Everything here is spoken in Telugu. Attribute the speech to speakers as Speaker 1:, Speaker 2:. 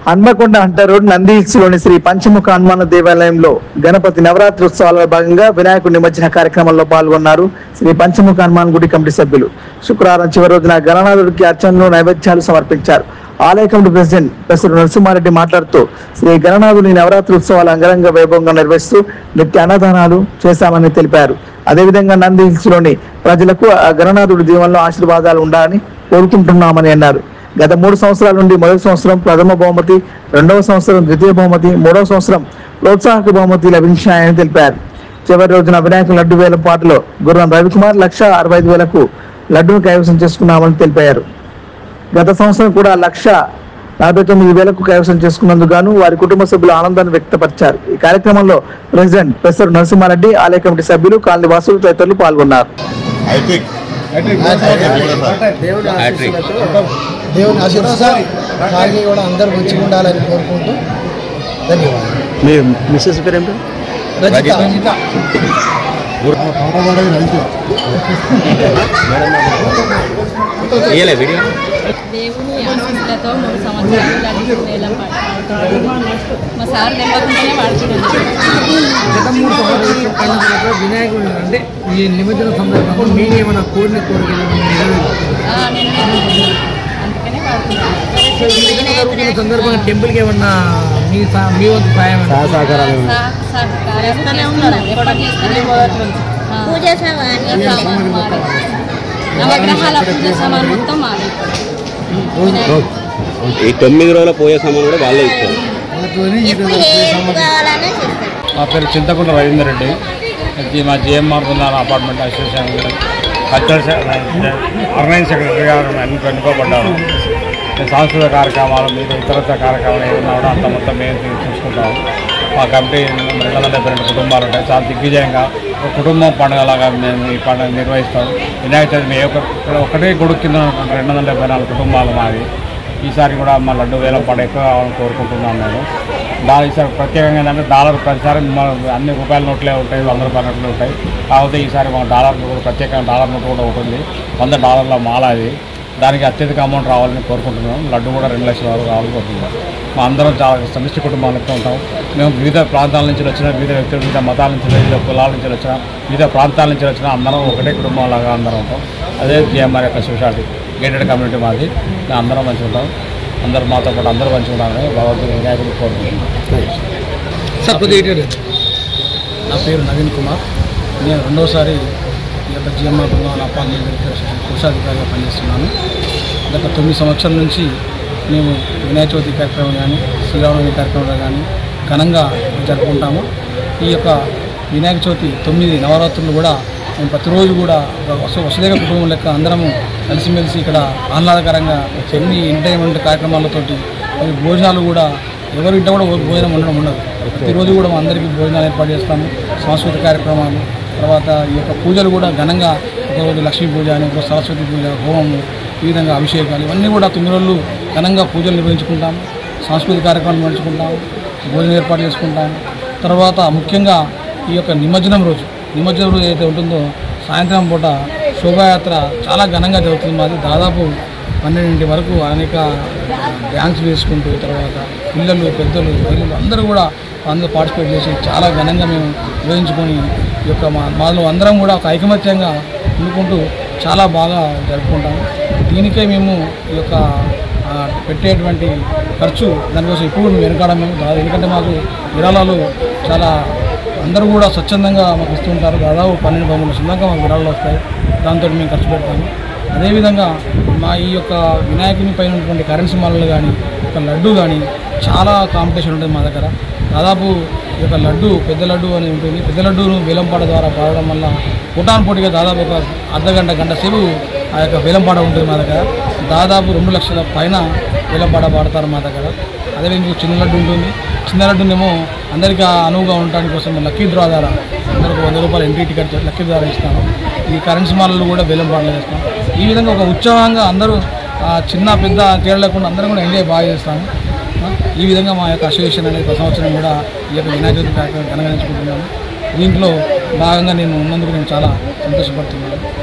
Speaker 1: Hanamkonda Hunter road Nandi hills లోని శ్రీ పంచముఖ హనుమాన దేవాలయంలో గణపతి నవరాత్రి ఉత్సవాలలో భాగంగా వినాయకుడి నిమజ్జన కార్యక్రమంలో పాల్గొన్నారు శ్రీ పంచముఖ హనుమాన్ గుడి కమిటీ సభ్యులు. శుక్రవారం చివరి రోజున గణనాథుడికి అర్చనలు నైవేద్యాలు సమర్పించారు. ఆలయ కమిటీ ప్రెసిడెంట్ ప్రొఫెసర్ నరసింహారెడ్డి మాట్లాడుతూ శ్రీ గణనాథుని నవరాత్రి ఉత్సవాలు అంగరంగ వైభవంగా నిర్వహిస్తూ నిత్య అన్నదానాలు చేశామని తెలిపారు. అదేవిధంగా నంది హిల్స్ లోని ప్రజలకు ఆ గణనాథుడి దీవెనలో ఆశీర్వాదాలు ఉండాలని కోరుకుంటున్నామని అన్నారు. గత 3 సంవత్సరాల నుండి మొదటి సంవత్సరం ప్రథమ బహుమతి, రెండవ సంవత్సరం ద్వితీయ బహుమతి, మూడవ సంవత్సరం ప్రోత్సాహక బహుమతి లభించాయని తెలిపారు. చివరి రోజున వినాయక లడ్డు వేల పాటలో గుర్రం రవికుమార్ 1,65,000కు లడ్డును కైవసం చేసుకున్నామని తెలిపారు. గత సంవత్సరం కూడా 1,49,000కు కైవసం చేసుకున్నందుకు గాను వారి కుటుంబ సభ్యులు ఆనందాన్ని వ్యక్తపరిచారు. ఈ కార్యక్రమంలో ప్రెసిడెంట్ ప్రొఫెసర్ నరసింహారెడ్డి, ఆలయ కమిటీ సభ్యులు, కాలనీ వాసులు తదితరులు పాల్గొన్నారు.
Speaker 2: దేవుని ఆశీర్వాదాలు కాలనీ కూడా అందరూ మంచిగా ఉండాలని కోరుకుంటూ ధన్యవాదాలు.
Speaker 1: మీ మిస్సెస్ పేరు ఏంటి?
Speaker 2: రజిత.
Speaker 3: దేవుని ఆశీస్సులతో 3 సంవత్సరాలు వేలం పాడుతున్నాడు. మా సార్ తెలియకుండానే వాడుతున్నాడు.
Speaker 2: గత 3 సంవత్సరాలు వినాయకుడు అంటే ఈ నిమజ్జన సందర్భంగా మీరు ఏమైనా కోరిన కోరికలు
Speaker 3: అందుకనే వాడుతున్నాడు.
Speaker 2: సందర్భంగా టెంపుల్కి ఏమన్నా మీ వంతు సాయం
Speaker 3: సహకారాలు నవగ్రహాల పూజ సామాన్ మొత్తం మాది.
Speaker 4: ఈ 9 రోజుల పోయే సామాన్ కూడా వాళ్ళే ఇస్తారు.
Speaker 5: మా పేరు చింతకుంట రవీందర్ రెడ్డి. మా జిఎంఆర్ బృందాల అపార్ట్మెంట్ అసోసియేషన్ కల్చరల్ ఆర్గనైజ్ సెక్రటరీగా ఎన్నుకోబడ్డాను. సాంస్కృతిక కార్యక్రమాలు మీద ఇతరత్ర కార్యక్రమాలు ఏమన్నా కూడా అంత మొత్తం మేము చూసుకుంటాము. మా కమిటీ 272 కుటుంబాలు ఉంటాయి. చాలా దిగ్విజయంగా ఒక కుటుంబం పండుగలాగా మేము ఈ పండుగ నిర్వహిస్తాం. వినాయక చవితి మేము ఒకటే గొడుగు కింద 274 కుటుంబాలు మాది. ఈసారి కూడా మా లడ్డు వేలం పాట ఎక్కువ కావాలని కోరుకుంటున్నాను నేను. ఈసారి ప్రత్యేకంగా ఏంటంటే డాలర్ ప్రతిసారి అన్ని రూపాయల నోట్లే ఉంటాయి, 100 రూపాయల నోట్లు ఉంటాయి. కాకపోతే ఈసారి మా డాలర్ కూడా ప్రత్యేకంగా డాలర్ నోట్ కూడా ఉంటుంది. $100 మాల అది. దానికి అత్యధిక అమౌంట్ రావాలని కోరుకుంటున్నాం. లడ్డు కూడా 2 లక్షల వరకు రావాలని కోరుకుంటున్నాం. మా అందరం చాలా సమిష్టి కుటుంబాలతో ఉంటాం. మేము వివిధ ప్రాంతాల నుంచి వచ్చిన వివిధ వ్యక్తులు, వివిధ మతాల నుంచి, వివిధ కులాల నుంచి వచ్చిన, వివిధ ప్రాంతాల నుంచి వచ్చిన అందరం ఒకటే కుటుంబంలాగా అందరం ఉంటాం. అదే జిఎంఆర్ యొక్క స్పెషాలిటీ. గేటెడ్ కమ్యూనిటీ మాది. అందరం మంచిగా ఉంటాం. అందరూ మాతో పాటు అందరూ మంచిగా ఉండాలని భగవంతుడు వినాయకుడు కోరుకుంటున్నాం.
Speaker 2: నా పేరు నవీన్ కుమార్. నేను 2వసారి ఈ యొక్క జిఎంఆర్ బృందాల అపార్ట్మెంట్ అసోసియేషన్ కోశాధికారిగా పనిచేస్తున్నాను. గత 9 సంవత్సరాల నుంచి మేము వినాయక చవితి కార్యక్రమం కానీ, శ్రీరామనవమి కార్యక్రమాలు కానీ ఘనంగా జరుపుకుంటాము. ఈ యొక్క వినాయక చవితి 9 నవరాత్రులు కూడా మేము ప్రతిరోజు కూడా వసుదైక కుటుంబం లెక్క అందరము కలిసిమెలిసి ఇక్కడ ఆహ్లాదకరంగా ఎన్ని ఎంటర్టైన్మెంట్ కార్యక్రమాలతోటి భోజనాలు కూడా ఎవరి ఇంట కూడా భోజనం ఉండడం ఉండదు. ప్రతిరోజు కూడా మా అందరికీ భోజనాలు ఏర్పాటు చేస్తాము. సాంస్కృతిక కార్యక్రమాలు, తర్వాత ఈ యొక్క పూజలు కూడా ఘనంగా ఒకరోజు లక్ష్మీ పూజ అని, ఒక సరస్వతి పూజ, హోమము, ఈ విధంగా అభిషేకాలు ఇవన్నీ కూడా 9 రోజులు ఘనంగా పూజలు నిర్వహించుకుంటాము. సాంస్కృతిక కార్యక్రమాలు నిర్వహించుకుంటాము. భోజనం ఏర్పాటు చేసుకుంటాము. తర్వాత ముఖ్యంగా ఈ యొక్క నిమజ్జనం రోజు ఏదైతే ఉంటుందో సాయంత్రం పూట శోభాయాత్ర చాలా ఘనంగా జరుగుతుంది. మాది దాదాపు 12 వరకు అనేక డ్యాన్సులు వేసుకుంటూ, తర్వాత పిల్లలు, పెద్దలు, మహిళలు అందరూ కూడా అందరూ పార్టిసిపేట్ చేసి చాలా ఘనంగా మేము నిర్వహించుకొని ఈ యొక్క మాలో అందరం కూడా ఒక ఐకమత్యంగా ఉండుకుంటూ చాలా బాగా జరుపుకుంటాము. దీనికే మేము ఈ యొక్క పెట్టేటువంటి ఖర్చు దానికోసం ఇప్పుడు మేము వెనకాడం ఎందుకంటే మాకు విరాళాలు చాలా అందరూ కూడా స్వచ్ఛందంగా మాకు ఇస్తుంటారు. దాదాపు 12-13 సొంతంగా మాకు విరాళాలు వస్తాయి. దాంతో మేము ఖర్చు పెడతాము. అదేవిధంగా మా ఈ యొక్క వినాయకుని పైన ఉన్నటువంటి కరెన్సీ మాలలు కానీ, ఒక లడ్డు కానీ చాలా కాంపిటీషన్ ఉంటుంది మా దగ్గర. దాదాపు ఈ యొక్క లడ్డు పెద్ద లడ్డు అని ఉంటుంది. పెద్ద లడ్డూను వేలంపాట ద్వారా పాడడం వల్ల పుటాన్ పోటీగా దాదాపు ఒక గంట సేపు ఆ యొక్క వేలంపాట ఉంటుంది మా దగ్గర. దాదాపు 2 లక్షల పైన వేలంపాట పాడతారు మా దగ్గర. అదేవిధంగా చిన్న లడ్డు ఉంటుంది. చిన్న లడ్డునేమో అందరికీ అనువుగా ఉండటానికి కోసం లక్కీ డ్రా ద్వారా అందరికి ₹100 ఎంట్రీ టికెట్ లక్కీ డ్రా ఇస్తాము. ఈ కరెన్సీ మాలలు కూడా వేలంపాటలు చేస్తాం. ఈ విధంగా ఒక ఉత్సాహంగా అందరూ చిన్న పెద్ద తేడా లేకుండా అందరూ కూడా ఎంజాయ్ బాగా చేస్తాము. ఈ విధంగా మా యొక్క అసోసియేషన్ అనేది ప్రతి సంవత్సరం కూడా ఈ యొక్క వినాయక చవితి కార్యక్రమం ఘనంగా ఎంచుకుంటున్నాము. దీంట్లో భాగంగా నేను ఉన్నందుకు నేను చాలా సంతోషపడుతున్నాను.